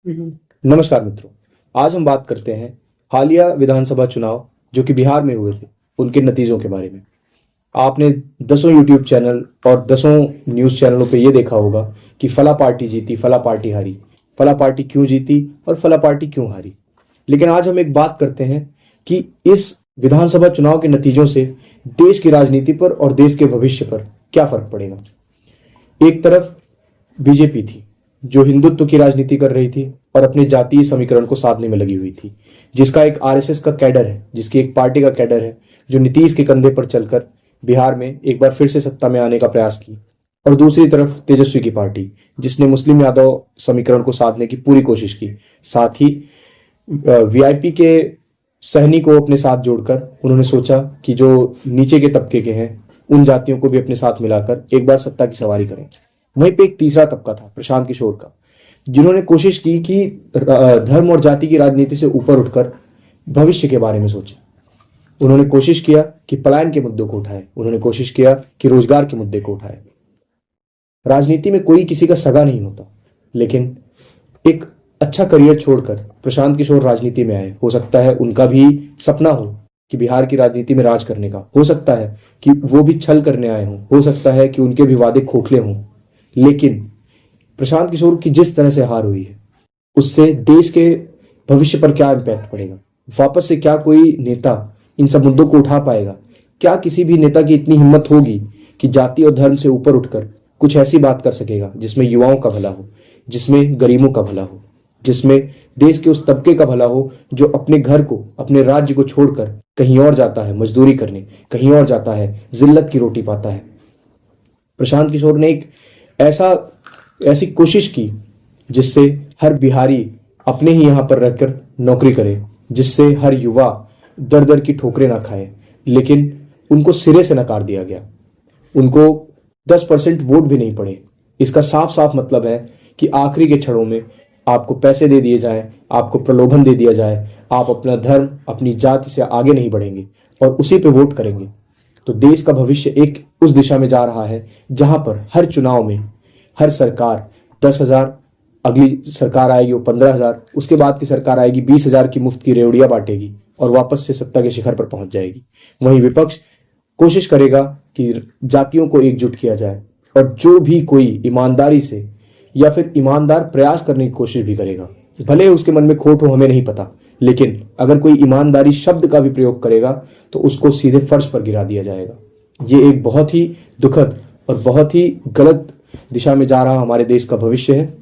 नमस्कार मित्रों। आज हम बात करते हैं हालिया विधानसभा चुनाव जो कि बिहार में हुए थे उनके नतीजों के बारे में। आपने दसों यूट्यूब चैनल और दसों न्यूज़ चैनलों पे ये देखा होगा कि फला पार्टी जीती, फला पार्टी हारी, फला पार्टी क्यों जीती और फला पार्टी क्यों हारी। लेकिन आज हम एक बात करते हैं कि इस विधानसभा चुनाव के नतीजों से देश की राजनीति पर और देश के भविष्य पर क्या फर्क पड़ेगा। एक तरफ बीजेपी थी जो हिंदुत्व की राजनीति कर रही थी और अपने जातीय समीकरण को साधने में लगी हुई थी, जिसका एक आरएसएस का कैडर है, जिसकी एक पार्टी का कैडर है जो नीतीश के कंधे पर चलकर बिहार में एक बार फिर से सत्ता में आने का प्रयास की। और दूसरी तरफ तेजस्वी की पार्टी जिसने मुस्लिम यादव समीकरण को साधने की पूरी कोशिश की। साथ ही वीआईपी के सहनी को अपने साथ जोड़कर उन्होंने सोचा कि जो नीचे के तबके के हैं उन जातियों को भी अपने साथ मिलाकर एक बार सत्ता की सवारी करें। वहीं पे एक तीसरा तबका था प्रशांत किशोर का, जिन्होंने कोशिश की कि धर्म और जाति की राजनीति से ऊपर उठकर भविष्य के बारे में सोचे। उन्होंने कोशिश किया कि पलायन के मुद्दों को उठाए, उन्होंने कोशिश किया कि रोजगार के मुद्दे को उठाए। राजनीति में कोई किसी का सगा नहीं होता, लेकिन एक अच्छा करियर छोड़कर प्रशांत किशोर राजनीति में आए। हो सकता है उनका भी सपना हो कि बिहार की राजनीति में राज करने का, हो सकता है कि वो भी छल करने आए हों, हो सकता है कि उनके भी वादे खोखले हों। लेकिन प्रशांत किशोर की जिस तरह से हार हुई है उससे देश के भविष्य पर क्या इम्पैक्ट पड़ेगा। वापस से क्या कोई नेता इन सब मुद्दों को उठा पाएगा? क्या किसी भी नेता की इतनी हिम्मत होगी कि जाति और धर्म से ऊपर उठकर कुछ ऐसी बात कर सकेगा जिसमें युवाओं का भला हो, जिसमें गरीबों का भला हो, जिसमें देश के उस तबके का भला हो जो अपने घर को, अपने राज्य को छोड़कर कहीं और जाता है मजदूरी करने, कहीं और जाता है जिल्लत की रोटी पाता है। प्रशांत किशोर ने एक ऐसी कोशिश की जिससे हर बिहारी अपने ही यहां पर रहकर नौकरी करे, जिससे हर युवा दर दर की ठोकरें ना खाए। लेकिन उनको सिरे से नकार दिया गया, उनको 10% वोट भी नहीं पड़े। इसका साफ साफ मतलब है कि आखिरी के क्षणों में आपको पैसे दे दिए जाएं, आपको प्रलोभन दे दिया जाए, आप अपना धर्म, अपनी जाति से आगे नहीं बढ़ेंगे और उसी पे वोट करेंगे तो देश का भविष्य एक उस दिशा में जा रहा है जहां पर हर चुनाव में हर सरकार 10,000, अगली सरकार आएगी वो 15,000, उसके बाद की सरकार आएगी 20,000 की मुफ्त की रेवड़ियां बांटेगी और वापस से सत्ता के शिखर पर पहुंच जाएगी। वहीं विपक्ष कोशिश करेगा कि जातियों को एकजुट किया जाए और जो भी कोई ईमानदारी से या फिर ईमानदार प्रयास करने की कोशिश भी करेगा, भले उसके मन में खोट हो हमें नहीं पता, लेकिन अगर कोई ईमानदारी शब्द का भी प्रयोग करेगा तो उसको सीधे फर्श पर गिरा दिया जाएगा। ये एक बहुत ही दुखद और बहुत ही गलत दिशा में जा रहा हमारे देश का भविष्य है।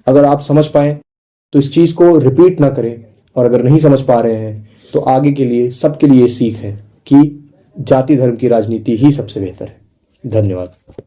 अगर आप समझ पाए तो इस चीज को रिपीट ना करें, और अगर नहीं समझ पा रहे हैं तो आगे के लिए सबके लिए सीख है कि जाति धर्म की राजनीति ही सबसे बेहतर है। धन्यवाद।